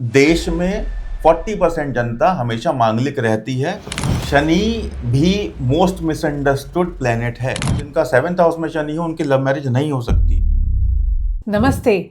देश में 40% जनता हमेशा मांगलिक रहती है। शनि भी मोस्ट मिसअंडरस्टूड प्लेनेट है। जिनका 7th हाउस में शनि हो उनकी लव मैरिज नहीं हो सकती। नमस्ते,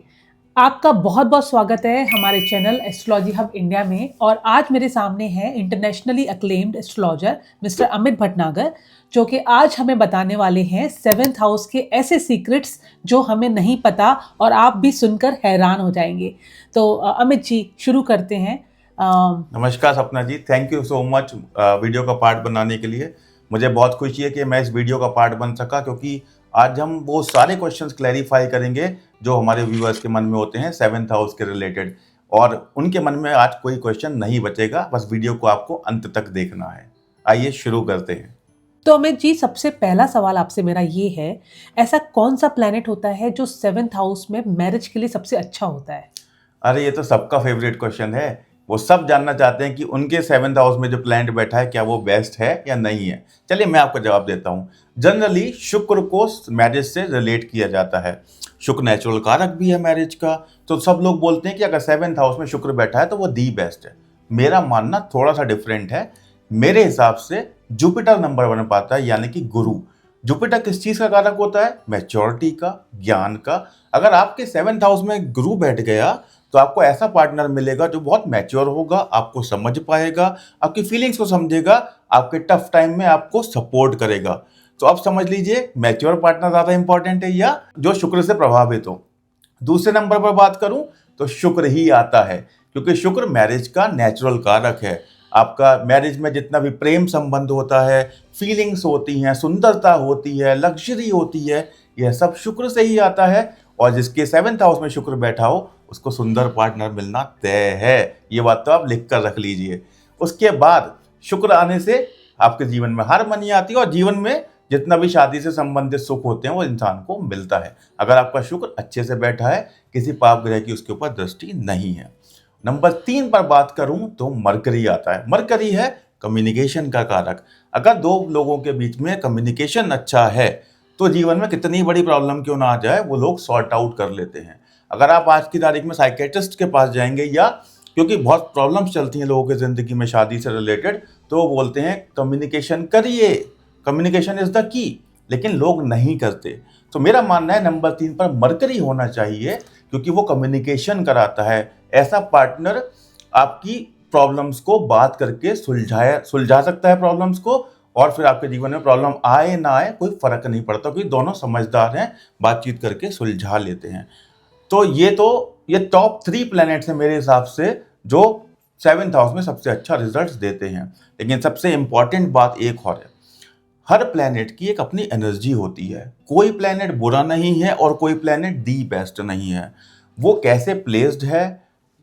आपका बहुत बहुत स्वागत है हमारे चैनल एस्ट्रोलॉजी हब इंडिया में। और आज मेरे सामने है internationally acclaimed astrologer mister Amit Bhatnagar, जो कि आज हमें बताने वाले हैं 7th हाउस के ऐसे सीक्रेट्स जो हमें नहीं पता और आप भी सुनकर हैरान हो जाएंगे। तो अमित जी, शुरू करते हैं। नमस्कार Sapna ji, thank you so much video का पार्ट बनाने के लिए। मुझे बहुत खुशी है कि मैं इस वीडियो का पार्ट बन सका, क्योंकि आज हम वो सारे क्वेश्चंस क्लैरिफाई करेंगे जो हमारे व्यूअर्स के मन में होते हैं 7th हाउस के रिलेटेड, और उनके मन में आज कोई क्वेश्चन नहीं बचेगा। बस वीडियो को आपको अंत तक देखना है। आइए शुरू करते हैं। तो अमित जी, सबसे पहला सवाल आपसे मेरा ये है, ऐसा कौन सा प्लैनेट होता है जो 7th हाउस में मैरिज के लिए सबसे अच्छा होता है? अरे ये तो सबका फेवरेट क्वेश्चन है। वो सब जानना चाहते हैं कि उनके 7th हाउस में जो प्लैनेट बैठा है क्या वो बेस्ट है या नहीं है। चलिए मैं आपको जवाब देता हूँ। जनरली शुक्र को मैरिज से रिलेट किया जाता है। शुक्र नेचुरल कारक भी है मैरिज का, तो सब लोग बोलते हैं कि अगर 7th हाउस में शुक्र बैठा है तो वो दी बेस्ट है। मेरा मानना थोड़ा सा डिफरेंट है। मेरे हिसाब से जुपिटर नंबर 1 पाता है, यानी कि गुरु। जुपिटर किस चीज का कारक होता है? मैच्योरिटी का, ज्ञान का। अगर आपके 7th हाउस में गुरु बैठ गया तो आपको ऐसा पार्टनर मिलेगा जो बहुत मैच्योर होगा, आपको समझ पाएगा, आपकी फीलिंग्स को समझेगा, आपके टफ टाइम में आपको सपोर्ट करेगा। तो अब समझ लीजिए, मैच्योर पार्टनर ज्यादा इंपॉर्टेंट है या जो शुक्र से प्रभावित हो। दूसरे नंबर पर बात करूं तो शुक्र ही आता है, क्योंकि शुक्र मैरिज का नेचुरल कारक है। आपका मैरिज में जितना भी प्रेम संबंध होता है, फीलिंग्स होती हैं, सुंदरता होती है, लग्जरी होती है, यह सब शुक्र से ही आता है। और जिसके 7th हाउस में शुक्र बैठा हो उसको सुंदर पार्टनर मिलना तय है। ये बात तो आप लिख कर रख लीजिए। उसके बाद शुक्र आने से आपके जीवन में हार्मनी आती है, और जीवन में जितना भी शादी से संबंधित सुख होते हैं वो इंसान को मिलता है, अगर आपका शुक्र अच्छे से बैठा है, किसी पाप ग्रह की उसके ऊपर दृष्टि नहीं है। नंबर 3 पर बात करूं तो मरकरी आता है। मरकरी है कम्युनिकेशन का कारक। अगर दो लोगों के बीच में कम्युनिकेशन अच्छा है तो जीवन में कितनी बड़ी प्रॉब्लम क्यों ना आ जाए वो लोग सॉर्ट आउट कर लेते हैं। अगर आप आज की तारीख में साइकेट्रिस्ट के पास जाएंगे, या क्योंकि बहुत प्रॉब्लम्स चलती हैं लोगों की जिंदगी में शादी से रिलेटेड, तो वो बोलते हैं कम्युनिकेशन करिए, कम्युनिकेशन इज द की, लेकिन लोग नहीं करते। तो मेरा मानना है नंबर 3 पर मरकरी होना चाहिए, क्योंकि वो कम्युनिकेशन कराता है। ऐसा पार्टनर आपकी प्रॉब्लम्स को बात करके सुलझा सकता है प्रॉब्लम्स को, और फिर आपके जीवन में प्रॉब्लम आए ना आए कोई फर्क नहीं पड़ता, क्योंकि दोनों समझदार हैं, बातचीत करके सुलझा लेते हैं। तो ये टॉप 3 प्लैनेट्स हैं मेरे हिसाब से जो 7th हाउस में सबसे अच्छा रिजल्ट्स देते हैं। लेकिन सबसे इंपॉर्टेंट बात एक और है, हर प्लैनेट की एक अपनी एनर्जी होती है। कोई प्लैनेट बुरा नहीं है और कोई प्लैनेट दी बेस्ट नहीं है। वो कैसे प्लेस्ड है,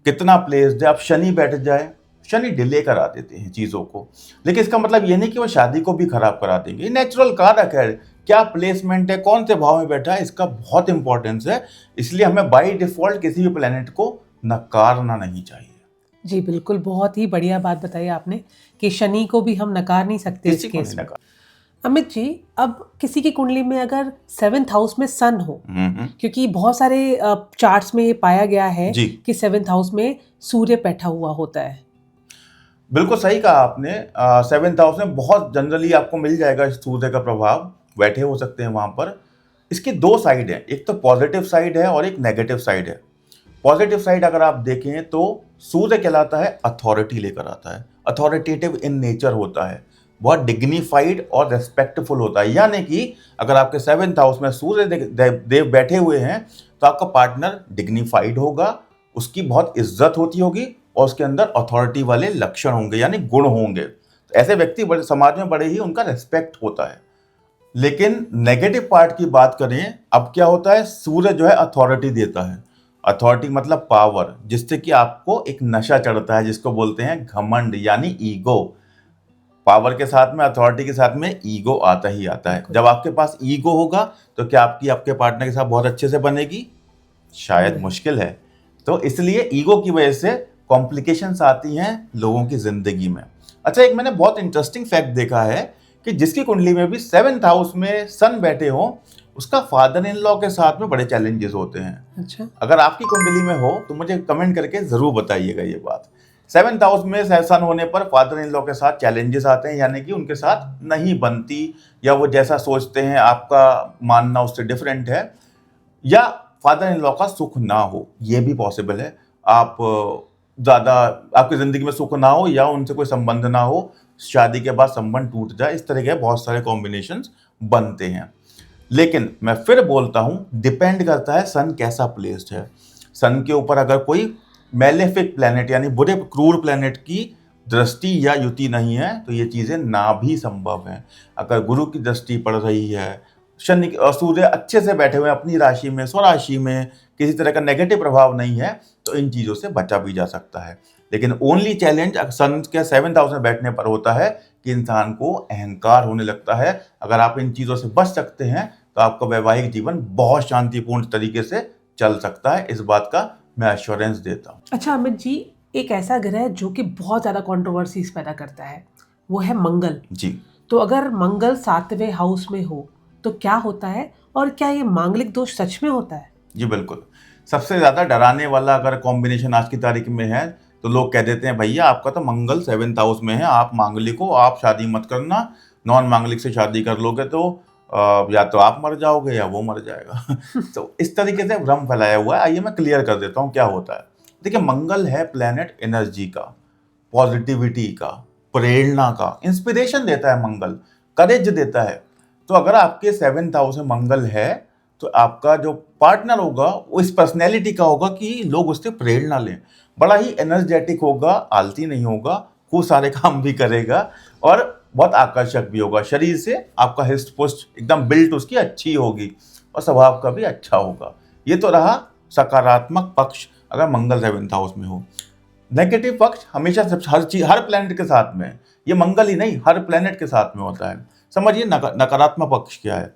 कितना प्लेस्ड है। अब शनि बैठ जाए, शनि डिले करा देते हैं चीज़ों को, लेकिन इसका मतलब ये नहीं कि वो शादी को भी खराब करा देंगे। नेचुरल कारक है, क्या प्लेसमेंट है, कौन से भाव में बैठा है, इसका बहुत इंपॉर्टेंस है। इसलिए हमें बाय डिफॉल्ट किसी भी प्लैनेट को नकारना नहीं चाहिए। जी बिल्कुल, बहुत ही बढ़िया बात बताई आपने कि शनि को भी हम नकार नहीं सकते इस किसी को केस नहीं में। नकार। अमित जी, अब किसी की कुंडली में अगर 7th हाउस में सन हो, क्योंकि बहुत सारे चार्ट्स में ये पाया गया है जी। कि 7th हाउस में सूर्य बैठा हुआ होता है। बिल्कुल सही कहा आपने। 7th हाउस में बहुत जनरली आपको मिल जाएगा सूर्य का प्रभाव, बैठे हो सकते हैं वहां पर। इसकी 2 साइड है, एक तो पॉजिटिव साइड है और एक नेगेटिव साइड है। पॉजिटिव साइड अगर आप देखें तो सूर्य कहलाता है अथॉरिटी लेकर आता है, अथॉरिटेटिव इन नेचर होता है, बहुत डिग्निफाइड और रेस्पेक्टफुल होता है। यानी कि अगर आपके 7th हाउस में सूर्य देव बैठे हुए हैं तो आपका पार्टनर डिग्निफाइड होगा, उसकी बहुत इज्जत होती होगी, और उसके अंदर अथॉरिटी वाले लक्षण होंगे, यानी गुण होंगे। तो ऐसे व्यक्ति बड़े समाज में बड़े ही उनका रेस्पेक्ट होता है। लेकिन नेगेटिव पार्ट की बात करें, अब क्या होता है, सूर्य जो है अथॉरिटी देता है। अथॉरिटी मतलब पावर, जिससे कि आपको एक नशा चढ़ता है, जिसको बोलते हैं घमंड, यानी ईगो। पावर के साथ में, अथॉरिटी के साथ में ईगो आता ही आता है। जब आपके पास ईगो होगा तो क्या आपकी आपके पार्टनर के साथ बहुत अच्छे से बनेगी? शायद मुश्किल है। तो इसलिए ईगो की वजह से कॉम्प्लिकेशंस आती हैं लोगों की जिंदगी में। अच्छा, एक मैंने बहुत इंटरेस्टिंग फैक्ट देखा है कि जिसकी कुंडली में भी 7th हाउस में सन बैठे हो उसका फादर इन लॉ के साथ में बड़े चैलेंजेस होते हैं। अच्छा। अगर आपकी कुंडली में हो तो मुझे कमेंट करके जरूर बताइएगा ये बात। 7th हाउस में सन होने पर फादर इन लॉ के साथ चैलेंजेस आते हैं, यानी कि उनके साथ नहीं बनती, या वो जैसा सोचते हैं आपका मानना उससे डिफरेंट है, या फादर इन लॉ का सुख ना हो, ये भी पॉसिबल है। आप ज़्यादा आपकी ज़िंदगी में सुख ना हो, या उनसे कोई संबंध ना हो, शादी के बाद संबंध टूट जाए, इस तरह के बहुत सारे कॉम्बिनेशंस बनते हैं। लेकिन मैं फिर बोलता हूँ, डिपेंड करता है सन कैसा प्लेस्ड है। सन के ऊपर अगर कोई मेलेफिक प्लैनेट यानी बुरे क्रूर प्लैनेट की दृष्टि या युति नहीं है तो ये चीज़ें ना भी संभव हैं। अगर गुरु की दृष्टि पड़ रही है, शनि और सूर्य अच्छे से बैठे हुए हैं अपनी राशि में, स्वराशि में, किसी तरह का नेगेटिव प्रभाव नहीं है, तो इन चीज़ों से बचा भी जा सकता है। लेकिन ओनली चैलेंज सन के 7th हाउस में बैठने पर होता है कि इंसान को अहंकार होने लगता है। अगर आप इन चीज़ों से बच सकते हैं तो आपका वैवाहिक जीवन बहुत शांतिपूर्ण तरीके से चल सकता है, इस बात का मैं एश्योरेंस देता हूँ। अच्छा अमित जी, एक ऐसा ग्रह है जो कि बहुत ज़्यादा कंट्रोवर्सीज पैदा करता है, वो है मंगल। जी तो अगर मंगल 7वें हाउस में हो तो क्या होता है, और क्या ये मांगलिक दोष सच में होता है? जी बिल्कुल। सबसे ज़्यादा डराने वाला अगर कॉम्बिनेशन आज की तारीख में है तो लोग कह देते हैं भैया आपका तो मंगल 7th हाउस में है, आप मांगलिक हो, आप शादी मत करना, नॉन मांगलिक से शादी कर लोगे तो या तो आप मर जाओगे या वो मर जाएगा। तो इस तरीके से भ्रम फैलाया हुआ है। आइए मैं क्लियर कर देता हूँ क्या होता है। देखिए, मंगल है प्लेनेट एनर्जी का, पॉजिटिविटी का, प्रेरणा का, इंस्पिरेशन देता है मंगल, करेज देता है। तो अगर आपके 7th हाउस में मंगल है तो आपका जो पार्टनर होगा वो इस पर्सनैलिटी का होगा कि लोग उससे प्रेरणा लें। बड़ा ही एनर्जेटिक होगा, आलसी नहीं होगा, खूब सारे काम भी करेगा और बहुत आकर्षक भी होगा। शरीर से आपका हिस्ट पुस्ट एकदम बिल्ट उसकी अच्छी होगी और स्वभाव का भी अच्छा होगा। ये तो रहा सकारात्मक पक्ष अगर मंगल 7th हाउस में हो। नेगेटिव पक्ष हमेशा हर प्लेनेट के साथ में, ये मंगल ही नहीं हर प्लेनेट के साथ में होता है। समझिए नकारात्मक पक्ष क्या है।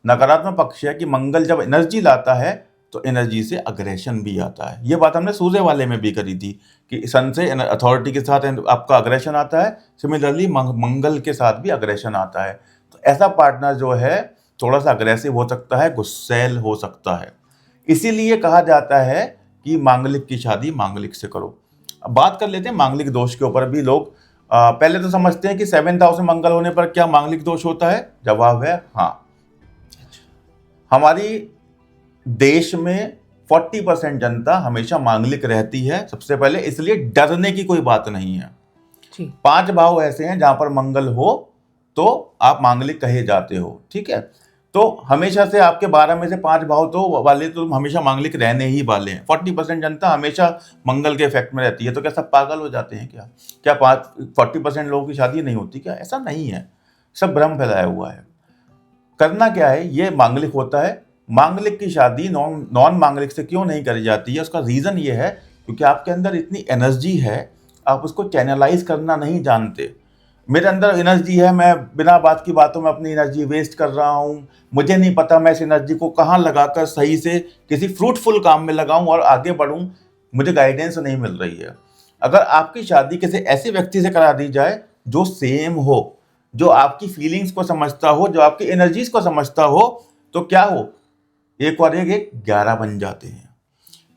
नकारात्मक पक्ष है कि मंगल जब एनर्जी लाता है तो एनर्जी से अग्रेशन भी आता है। ये बात हमने सूर्य वाले में भी करी थी कि सन से अथॉरिटी के साथ आपका अग्रेशन आता है, सिमिलरली मंगल के साथ भी अग्रेशन आता है। तो ऐसा पार्टनर जो है थोड़ा सा अग्रेसिव हो सकता है, गुस्सैल हो सकता है। इसीलिए कहा जाता है कि मांगलिक की शादी मांगलिक से करो। अब बात कर लेते हैं मांगलिक दोष के ऊपर भी। लोग पहले तो समझते हैं कि 7th हाउस में मंगल होने पर क्या मांगलिक दोष होता है। जवाब है हाँ। हमारी देश में 40% जनता हमेशा मांगलिक रहती है सबसे पहले, इसलिए डरने की कोई बात नहीं है। 5 भाव ऐसे हैं जहां पर मंगल हो तो आप मांगलिक कहे जाते हो, ठीक है। तो हमेशा से आपके 12 में से 5 भाव तो वाले तो हमेशा मांगलिक रहने ही वाले हैं। 40% जनता हमेशा मंगल के इफेक्ट में रहती है। तो क्या सब पागल हो जाते हैं क्या 40% लोगों की शादी नहीं होती क्या? ऐसा नहीं है, सब भ्रम फैलाया हुआ है। करना क्या है, ये मांगलिक होता है। मांगलिक की शादी नॉन मांगलिक से क्यों नहीं करी जाती है, उसका रीज़न ये है क्योंकि आपके अंदर इतनी एनर्जी है, आप उसको चैनलाइज करना नहीं जानते। मेरे अंदर एनर्जी है, मैं बिना बात की बातों में अपनी एनर्जी वेस्ट कर रहा हूँ, मुझे नहीं पता मैं इस एनर्जी को कहाँ लगाकर सही से किसी फ्रूटफुल काम में लगाऊं और आगे बढ़ूं, मुझे गाइडेंस नहीं मिल रही है। अगर आपकी शादी किसी ऐसे व्यक्ति से करा दी जाए जो सेम हो, जो आपकी फीलिंग्स को समझता हो, जो आपकी एनर्जीज को समझता हो, तो क्या हो, एक और एक 11 बन जाते हैं।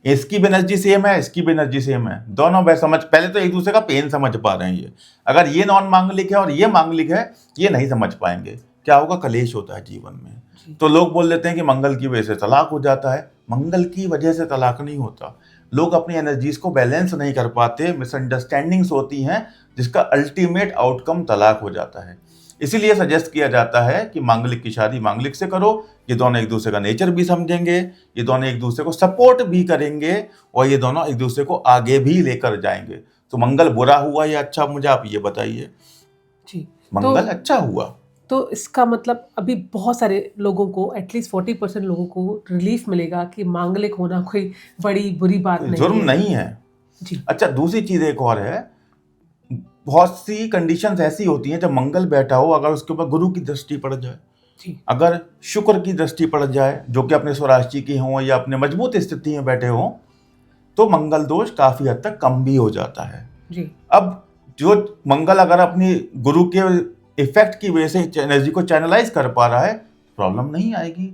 इसकी भी एनर्जी सेम है, इसकी भी एनर्जी सेम है, दोनों वे समझ, पहले तो एक दूसरे का पेन समझ पा रहे हैं। ये अगर ये नॉन मांगलिक है और ये मांगलिक है, ये नहीं समझ पाएंगे। क्या होगा, कलेश होता है जीवन में। तो लोग बोल देते हैं कि मंगल की वजह से तलाक हो जाता है। मंगल की वजह से तलाक नहीं होता, लोग अपनी एनर्जीज को बैलेंस नहीं कर पाते, मिसअंडरस्टैंडिंग्स होती हैं, जिसका अल्टीमेट आउटकम तलाक हो जाता है। इसीलिए सजेस्ट किया जाता है कि मांगलिक की शादी मांगलिक से करो। ये दोनों एक दूसरे का नेचर भी समझेंगे, ये दोनों एक दूसरे को सपोर्ट भी करेंगे और ये दोनों एक दूसरे को आगे भी लेकर जाएंगे। तो मंगल बुरा हुआ या अच्छा, मुझे आप ये बताइए। जी, मंगल अच्छा हुआ तो इसका मतलब अभी बहुत सारे लोगों को, एटलीस्ट 40% लोगों को रिलीफ मिलेगा कि मांगलिक होना कोई बड़ी बुरी बात नहीं है, जुर्म नहीं है जी। अच्छा, दूसरी चीज एक और है, बहुत सी कंडीशंस ऐसी होती हैं जब मंगल बैठा हो, अगर उसके ऊपर गुरु की दृष्टि पड़ जाए, अगर शुक्र की दृष्टि पड़ जाए जो कि अपने स्वराशि की हो या अपने मजबूत स्थिति में बैठे हो, तो मंगल दोष काफी हद तक कम भी हो जाता है जी। अब जो मंगल अगर अपनी गुरु के इफेक्ट की वजह से एनर्जी को चैनलाइज कर पा रहा है, प्रॉब्लम नहीं आएगी।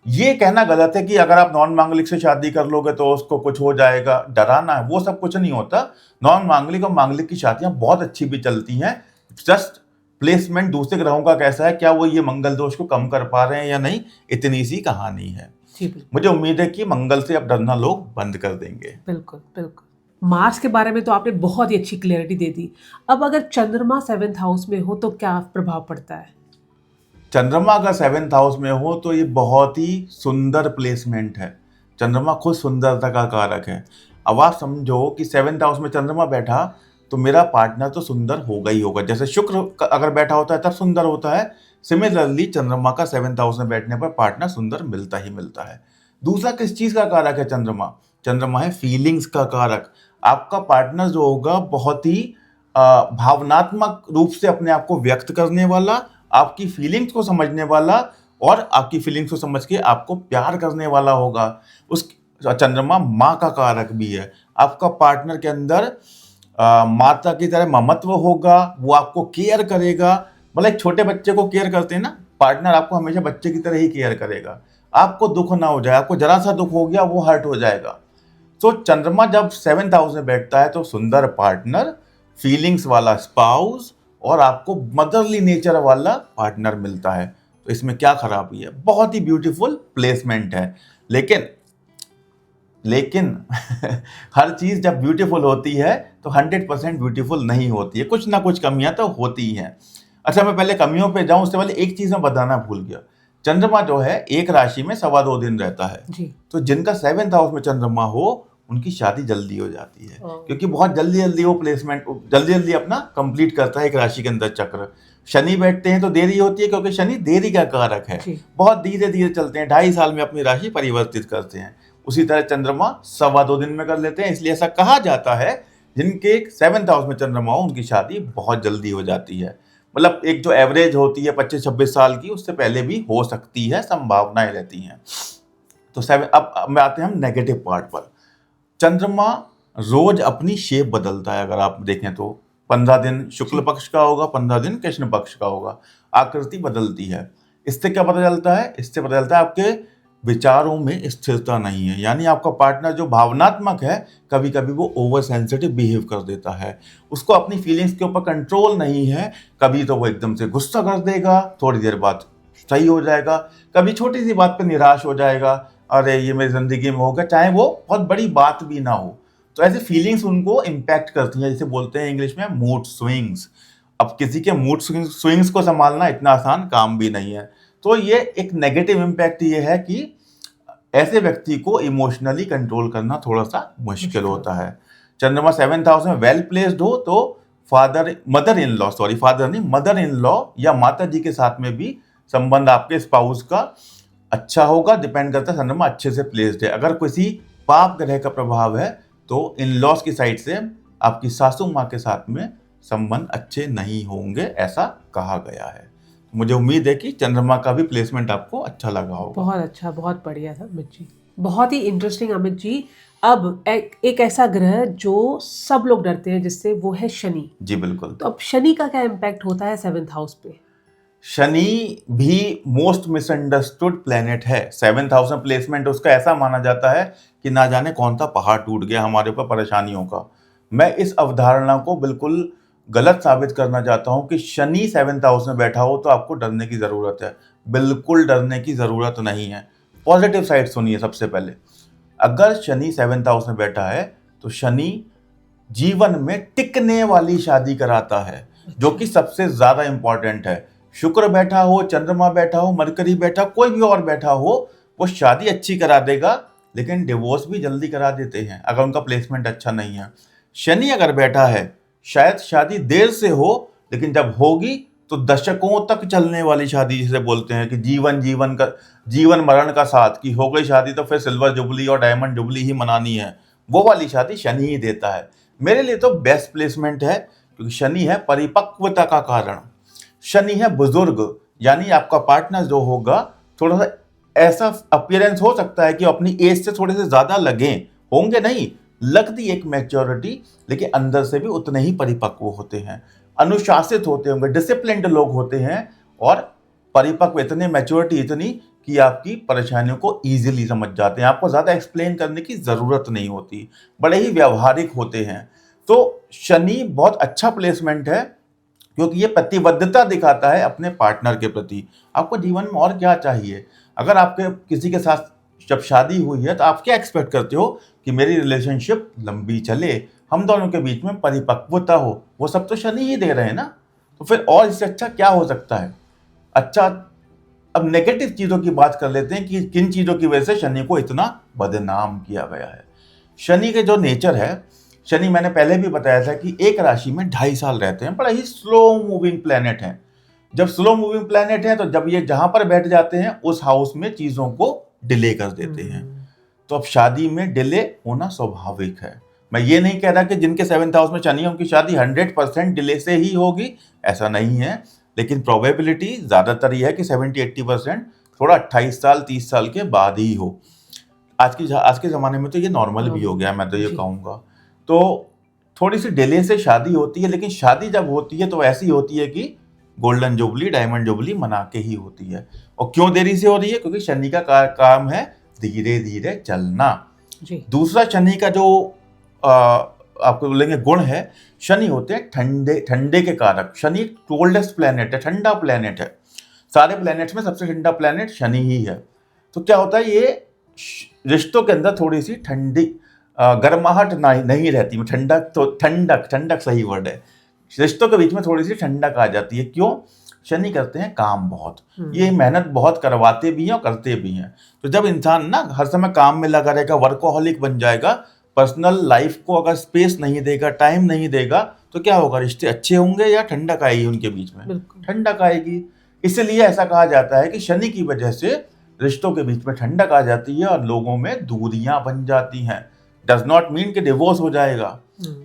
ये कहना गलत है कि अगर आप नॉन मांगलिक से शादी कर लोगे तो उसको कुछ हो जाएगा, डराना है, वो सब कुछ नहीं होता। नॉन मांगलिक और मांगलिक की शादियां बहुत अच्छी भी चलती हैं। जस्ट प्लेसमेंट दूसरे ग्रहों का कैसा है, क्या वो ये मंगल दोष को कम कर पा रहे हैं या नहीं, इतनी सी कहानी है। जी बिल्कुल मुझे उम्मीद है कि मंगल से अब डरना लोग बंद कर देंगे। बिल्कुल बिल्कुल। मार्स के बारे में तो आपने बहुत ही अच्छी क्लैरिटी दे दी। अब अगर चंद्रमा 7th हाउस में हो तो क्या प्रभाव पड़ता है? चंद्रमा अगर 7th हाउस में हो तो ये बहुत ही सुंदर प्लेसमेंट है। चंद्रमा खुद सुंदरता का कारक है। अब आप समझो कि 7th हाउस में चंद्रमा बैठा तो मेरा पार्टनर तो सुंदर होगा ही होगा। जैसे शुक्र अगर बैठा होता है तब सुंदर होता है, सिमिलरली चंद्रमा का 7th हाउस में बैठने पर पार्टनर सुंदर मिलता ही मिलता है। दूसरा किस चीज का कारक है चंद्रमा? चंद्रमा है फीलिंग्स का कारक। आपका पार्टनर जो होगा बहुत ही भावनात्मक रूप से अपने आप को व्यक्त करने वाला, आपकी फीलिंग्स को समझने वाला और आपकी फीलिंग्स को समझ के आपको प्यार करने वाला होगा। उस चंद्रमा माँ का कारक भी है। आपका पार्टनर के अंदर माता की तरह ममत्व होगा, वो आपको केयर करेगा। मतलब एक छोटे बच्चे को केयर करते हैं ना, पार्टनर आपको हमेशा बच्चे की तरह ही केयर करेगा। आपको दुख ना हो जाए, आपको जरा सा दुख हो गया वो हर्ट हो जाएगा। तो चंद्रमा जब 7th हाउस में बैठता है तो सुंदर पार्टनर, फीलिंग्स वाला स्पाउस और आपको मदरली नेचर वाला पार्टनर मिलता है। तो इसमें क्या खराबी है? बहुत ही ब्यूटीफुल प्लेसमेंट है। लेकिन हर चीज जब ब्यूटीफुल होती है तो 100% ब्यूटीफुल नहीं होती है, कुछ ना कुछ कमियां तो होती ही हैं। अच्छा, मैं पहले कमियों पे जाऊं उससे पहले एक चीज मैं बताना भूल गया। चंद्रमा जो है एक राशि में 2.25 दिन रहता है जी तो जिनका 7th हाउस में चंद्रमा हो उनकी शादी जल्दी हो जाती है, क्योंकि बहुत जल्दी जल्दी वो प्लेसमेंट जल्दी जल्दी अपना कंप्लीट करता है एक राशि के अंदर चक्र। शनि बैठते हैं तो देरी होती है क्योंकि शनि देरी का कारक है। जी। बहुत धीरे धीरे चलते हैं, 2.5 साल में अपनी राशि परिवर्तित करते हैं। उसी तरह चंद्रमा 2.25 दिन में कर लेते हैं। इसलिए ऐसा कहा जाता है जिनके 7th हाउस में चंद्रमा हो उनकी शादी बहुत जल्दी हो जाती है। मतलब एक जो एवरेज होती है 25-26 साल की, उससे पहले भी हो सकती है, संभावनाएं रहती हैं। तो अब मैं आते हैं हम नेगेटिव पार्ट पर। चंद्रमा रोज अपनी शेप बदलता है। अगर आप देखें तो 15 दिन शुक्ल पक्ष का होगा, 15 दिन कृष्ण पक्ष का होगा, आकृति बदलती है। इससे क्या पता चलता है? इससे पता चलता है आपके विचारों में स्थिरता नहीं है। यानी आपका पार्टनर जो भावनात्मक है कभी कभी वो ओवर सेंसिटिव बिहेव कर देता है, उसको अपनी फीलिंग्स के ऊपर कंट्रोल नहीं है। कभी तो वो एकदम से गुस्सा कर देगा, थोड़ी देर बाद सही हो जाएगा, कभी छोटी सी बात पे निराश हो जाएगा, अरे ये मेरी जिंदगी में होगा, चाहे वो बहुत बड़ी बात भी ना हो। तो ऐसे फीलिंग्स उनको इम्पैक्ट करती हैं, जिसे बोलते हैं इंग्लिश में मूड स्विंग्स। अब किसी के मूड स्विंग्स को संभालना इतना आसान काम भी नहीं है। तो ये एक नेगेटिव इम्पैक्ट ये है कि ऐसे व्यक्ति को इमोशनली कंट्रोल करना थोड़ा सा मुश्किल होता है। चंद्रमा 7th हाउस में वेल प्लेस्ड हो तो मदर इन लॉ या माता जी के साथ में भी संबंध आपके स्पाउस का अच्छा होगा। डिपेंड करता है चंद्रमा अच्छे से प्लेस्ड है। अगर किसी पाप ग्रह का प्रभाव है तो इन लॉस की साइड से आपकी सासू माँ के साथ में संबंध अच्छे नहीं होंगे, ऐसा कहा गया है। मुझे उम्मीद है कि चंद्रमा का भी प्लेसमेंट आपको अच्छा लगा होगा। बहुत अच्छा, बहुत बढ़िया था अमित जी, बहुत ही इंटरेस्टिंग अमित जी। अब एक ऐसा ग्रह जो सब लोग डरते हैं जिससे, वो है शनि। जी बिल्कुल। तो अब शनि का क्या इम्पैक्ट होता है 7th हाउस पे? शनि भी मोस्ट मिसअंडरस्टूड प्लेनेट है। 7th हाउस में प्लेसमेंट उसका ऐसा माना जाता है कि ना जाने कौन सा पहाड़ टूट गया हमारे ऊपर परेशानियों का। मैं इस अवधारणा को बिल्कुल गलत साबित करना चाहता हूं कि शनि 7th हाउस में बैठा हो तो आपको डरने की जरूरत है। बिल्कुल डरने की जरूरत नहीं है। पॉजिटिव साइड सुनिए सबसे पहले। अगर शनि 7th हाउस में बैठा है तो शनि जीवन में टिकने वाली शादी कराता है, जो कि सबसे ज्यादा इंपॉर्टेंट है। शुक्र बैठा हो, चंद्रमा बैठा हो, मरकरी बैठा, कोई भी और बैठा हो, वो शादी अच्छी करा देगा, लेकिन डिवोर्स भी जल्दी करा देते हैं अगर उनका प्लेसमेंट अच्छा नहीं है। शनि अगर बैठा है शायद शादी देर से हो, लेकिन जब होगी तो दशकों तक चलने वाली शादी, जिसे बोलते हैं कि जीवन मरण का साथ, कि हो गई शादी तो फिर सिल्वर जुबली और डायमंड जुबली ही मनानी है, वो वाली शादी शनि ही देता है। मेरे लिए तो बेस्ट प्लेसमेंट है, क्योंकि शनि है परिपक्वता का कारण। शनि है बुजुर्ग, यानी आपका पार्टनर जो होगा थोड़ा सा ऐसा अपीयरेंस हो सकता है कि अपनी एज से थोड़े से ज्यादा लगे, होंगे नहीं, लगती एक मैच्योरिटी, लेकिन अंदर से भी उतने ही परिपक्व होते हैं, अनुशासित होते होंगे, डिसिप्लिन्ड लोग होते हैं और परिपक्व, इतने मैच्योरिटी इतनी कि आपकी परेशानियों को इजीली समझ जाते हैं, आपको ज़्यादा एक्सप्लेन करने की ज़रूरत नहीं होती, बड़े ही व्यावहारिक होते हैं। तो शनि बहुत अच्छा प्लेसमेंट है क्योंकि ये प्रतिबद्धता दिखाता है अपने पार्टनर के प्रति। आपको जीवन में और क्या चाहिए? अगर आपके किसी के साथ जब शादी हुई है तो आप क्या एक्सपेक्ट करते हो कि मेरी रिलेशनशिप लंबी चले, हम दोनों के बीच में परिपक्वता हो। वो सब तो शनि ही दे रहे हैं ना, तो फिर और इससे अच्छा क्या हो सकता है? अच्छा, अब नेगेटिव चीज़ों की बात कर लेते हैं कि किन चीज़ों की वजह से शनि को इतना बदनाम किया गया है। शनि के जो नेचर है, शनि मैंने पहले भी बताया था कि एक राशि में 2.5 साल रहते हैं, बड़ा ही स्लो मूविंग प्लेनेट है। जब स्लो मूविंग प्लेनेट है तो जब ये जहां पर बैठ जाते हैं उस हाउस में चीज़ों को डिले कर देते हैं। तो अब शादी में डिले होना स्वाभाविक है। मैं ये नहीं कह रहा कि जिनके 7th हाउस में शनि है उनकी शादी 100% डिले से ही होगी, ऐसा नहीं है, लेकिन प्रोबेबिलिटी ज़्यादातर यह है कि 70-80% थोड़ा 28 साल 30 साल के बाद ही हो। आज के ज़माने में तो ये नॉर्मल भी हो गया, मैं तो ये जी। कहूँगा। तो थोड़ी सी डिले से शादी होती है, लेकिन शादी जब होती है तो ऐसी होती है कि गोल्डन जुबली, डायमंड जुबली मना के ही होती है। और क्यों देरी से हो रही है? क्योंकि शनि का काम है धीरे धीरे चलना। जी। दूसरा शनि का जो आपको बोलेंगे गुण है, शनि होते हैं ठंडे के कारक। शनि कोल्डेस्ट प्लेनेट है, ठंडा प्लेनेट है। सारे प्लेनेट्स में सबसे ठंडा प्लेनेट शनि ही है। तो क्या होता है, ये रिश्तों के अंदर थोड़ी सी ठंडी गर्माहट नहीं रहती। ठंडक सही वर्ड है। रिश्तों के बीच में थोड़ी सी ठंडक आ जाती है। क्यों? शनि करते हैं काम बहुत, ये मेहनत बहुत करवाते भी हैं और करते भी हैं। तो जब इंसान ना हर समय काम में लगा रहेगा, वर्कोहॉलिक बन जाएगा, पर्सनल लाइफ को अगर स्पेस नहीं देगा, टाइम नहीं देगा, तो क्या होगा? रिश्ते अच्छे होंगे या ठंडक आएगी उनके बीच में? ठंडक आएगी। इसलिए ऐसा कहा जाता है कि शनि की वजह से रिश्तों के बीच में ठंडक आ जाती है और लोगों में दूरियां बन जाती हैं। डज नॉट मीन कि डिवोर्स हो जाएगा,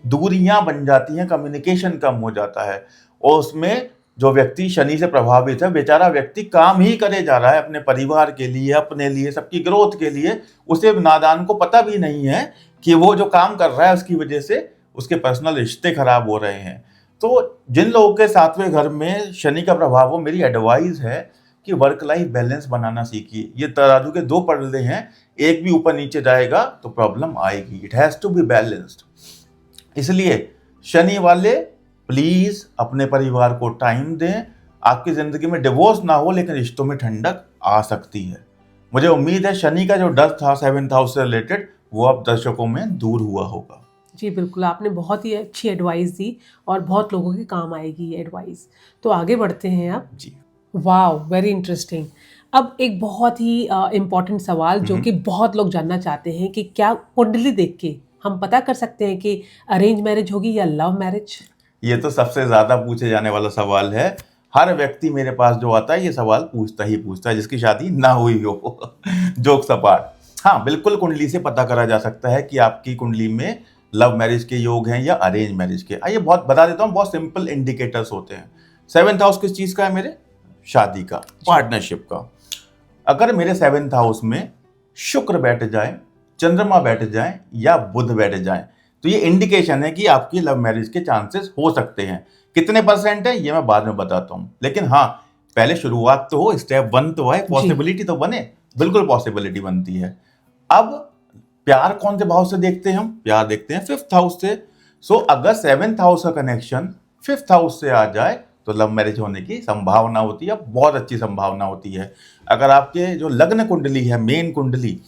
दूरियां बन जाती हैं, कम्युनिकेशन कम हो जाता है। और उसमें जो व्यक्ति शनि से प्रभावित है, बेचारा व्यक्ति काम ही करे जा रहा है अपने परिवार के लिए, अपने लिए, सबकी ग्रोथ के लिए। उसे नादान को पता भी नहीं है कि वो जो काम कर रहा है उसकी वजह से उसके पर्सनल रिश्ते खराब हो रहे हैं। तो जिन लोगों के 7वें घर में शनि का प्रभाव हो, मेरी एडवाइस है कि वर्क लाइफ बैलेंस बनाना सीखिए। ये तराजू के 2 पलड़े हैं, एक भी ऊपर नीचे जाएगा तो प्रॉब्लम आएगी। It has to be balanced. इसलिए शनि वाले प्लीज अपने परिवार को टाइम दें। आपकी जिंदगी में डिवोर्स ना हो, लेकिन रिश्तों में ठंडक आ सकती है। मुझे उम्मीद है शनि का जो डर था 7th हाउस से रिलेटेड, वो अब दर्शकों में दूर हुआ होगा। जी बिल्कुल, आपने बहुत ही अच्छी एडवाइस दी और बहुत लोगों के काम आएगी ये एडवाइस। तो आगे बढ़ते हैं अब। जी, वाओ, वेरी इंटरेस्टिंग। अब एक बहुत ही इम्पोर्टेंट सवाल जो कि बहुत लोग जानना चाहते हैं कि क्या कुंडली देख के हम पता कर सकते हैं कि अरेंज मैरिज होगी या लव मैरिज? ये तो सबसे ज्यादा पूछे जाने वाला सवाल है। हर व्यक्ति मेरे पास जो आता है ये सवाल पूछता है, जिसकी शादी ना हुई हो। जोक सपाट। हाँ, बिल्कुल कुंडली से पता करा जा सकता है कि आपकी कुंडली में लव मैरिज के योग हैं या अरेंज मैरिज के। आइए बहुत बता देता हूँ, बहुत सिंपल इंडिकेटर्स होते हैं। 7th हाउस किस चीज का है मेरे? शादी का, पार्टनरशिप का। अगर मेरे 7th हाउस में शुक्र बैठ जाए, चंद्रमा बैठ जाए या बुध बैठ जाए, तो ये इंडिकेशन है कि आपकी लव मैरिज के चांसेस हो सकते हैं। कितने % है ये मैं बाद में बताता हूँ, लेकिन हाँ, पहले शुरुआत तो हो, स्टेप 1 तो है, पॉसिबिलिटी तो बने। बिल्कुल पॉसिबिलिटी बनती है। अब प्यार कौन से भाव से देखते हैं हम? प्यार देखते हैं 5th हाउस से। सो अगर 7th हाउस का कनेक्शन 5th हाउस से आ जाए तो लव मैरिज होने की संभावना होती है, बहुत अच्छी संभावना होती है। अगर आपके जो लग्न कुंडली है, मेन कुंडली,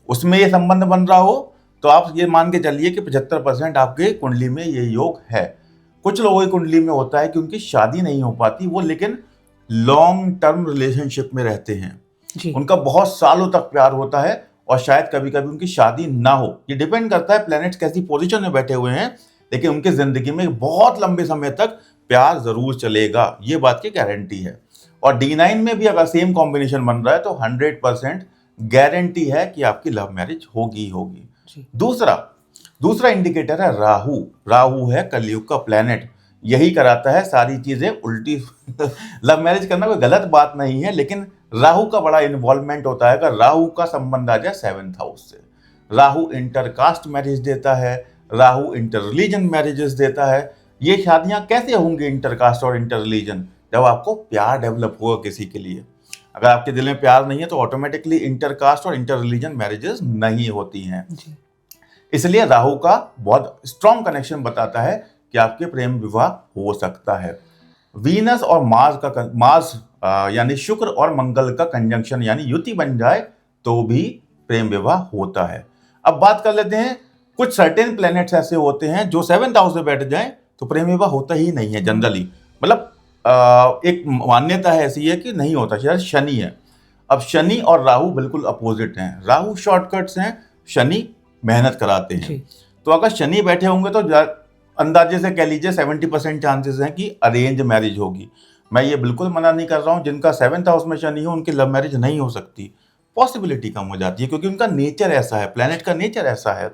उसमें ये संबंध बन रहा हो तो आप ये मान के चलिए कि 75% आपके कुंडली में ये योग है। कुछ लोगों की कुंडली में होता है कि उनकी शादी नहीं हो पाती, वो लेकिन लॉन्ग टर्म रिलेशनशिप में रहते हैं, उनका बहुत सालों तक प्यार होता है और शायद कभी कभी उनकी शादी ना हो। ये डिपेंड करता है प्लैनेट्स कैसी पोजीशन में बैठे हुए हैं, लेकिन उनकी जिंदगी में बहुत लंबे समय तक प्यार जरूर चलेगा, ये बात की गारंटी है। और D9 में भी अगर सेम कॉम्बिनेशन बन रहा है तो 100% गारंटी है कि आपकी लव मैरिज होगी होगी। दूसरा इंडिकेटर है राहु। राहु है कलयुग का प्लैनेट, यही कराता है सारी चीजें उल्टी। लव मैरिज करना कोई गलत बात नहीं है, लेकिन राहु का बड़ा इन्वॉल्वमेंट होता है। अगर राहु का संबंध आ जाए 7th हाउस से, राहु इंटरकास्ट मैरिज देता है, राहु इंटर रिलीजन मैरिजेस देता है। ये शादियां कैसे होंगी इंटरकास्ट और इंटर रिलीजन? जब आपको प्यार डेवलप होगा किसी के लिए। अगर आपके दिल में प्यार नहीं है तो ऑटोमेटिकली इंटरकास्ट और इंटर रिलीजन मैरिजेस नहीं होती हैं। जी। इसलिए राहु का बहुत स्ट्रॉन्ग कनेक्शन बताता है कि आपके प्रेम विवाह हो सकता है। वीनस और मार्स यानी शुक्र और मंगल का कंजंक्शन यानी युति बन जाए तो भी प्रेम विवाह होता है। अब बात कर लेते हैं, कुछ सर्टेन प्लैनेट्स ऐसे होते हैं जो 7th हाउस में बैठ जाएं तो प्रेम विवाह होता ही नहीं है जनरली। मतलब एक मान्यता है ऐसी है कि नहीं होता, शायद शनि है। अब शनि और राहु बिल्कुल अपोजिट हैं। राहु शॉर्टकट्स हैं, शनि मेहनत कराते हैं। जी। तो अगर शनि बैठे होंगे तो अंदाजे से कह लीजिए 70% चांसेस हैं कि अरेंज मैरिज होगी। मैं ये बिल्कुल मना नहीं कर रहा हूँ, जिनका 7th हाउस में शनि हो उनकी लव मैरिज नहीं हो सकती, पॉसिबिलिटी कम हो जाती है क्योंकि उनका नेचर ऐसा है, प्लेनेट का नेचर ऐसा है।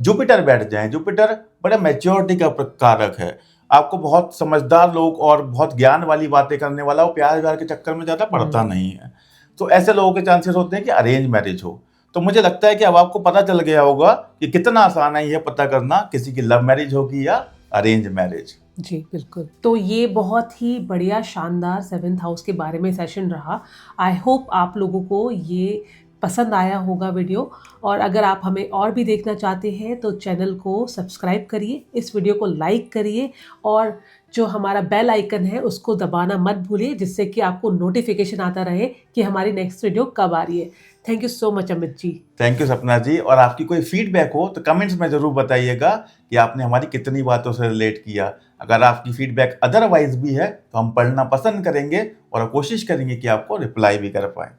जुपिटर बैठ जाए, जुपिटर बड़ा मैच्योरिटी का कारक है। आपको बहुत समझदार लोग और बहुत ज्ञान वाली बातें करने वाला, वो प्यार व्यार के चक्कर में ज़्यादा पड़ता नहीं है। तो ऐसे लोगों के चांसेस होते हैं कि अरेंज मैरिज हो। तो मुझे लगता है कि अब आपको पता चल गया होगा कि कितना आसान है ये पता करना किसी की लव मैरिज होगी या अरेंज मैरिज। जी बिल्कुल। तो ये बहुत ही बढ़िया शानदार 7th हाउस के बारे में सेशन रहा। आई होप आप लोगों को ये पसंद आया होगा वीडियो, और अगर आप हमें और भी देखना चाहते हैं तो चैनल को सब्सक्राइब करिए, इस वीडियो को लाइक करिए और जो हमारा बेल आइकन है उसको दबाना मत भूलिए, जिससे कि आपको नोटिफिकेशन आता रहे कि हमारी नेक्स्ट वीडियो कब आ रही है। Thank you so much Amit ji. Thank you Sapna ji. और आपकी कोई फीडबैक हो तो कमेंट्स में ज़रूर बताइएगा कि आपने हमारी कितनी बातों से रिलेट किया। अगर आपकी फीडबैक अदरवाइज भी है तो हम पढ़ना पसंद करेंगे और कोशिश करेंगे कि आपको रिप्लाई भी कर पाएँ।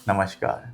नमस्कार।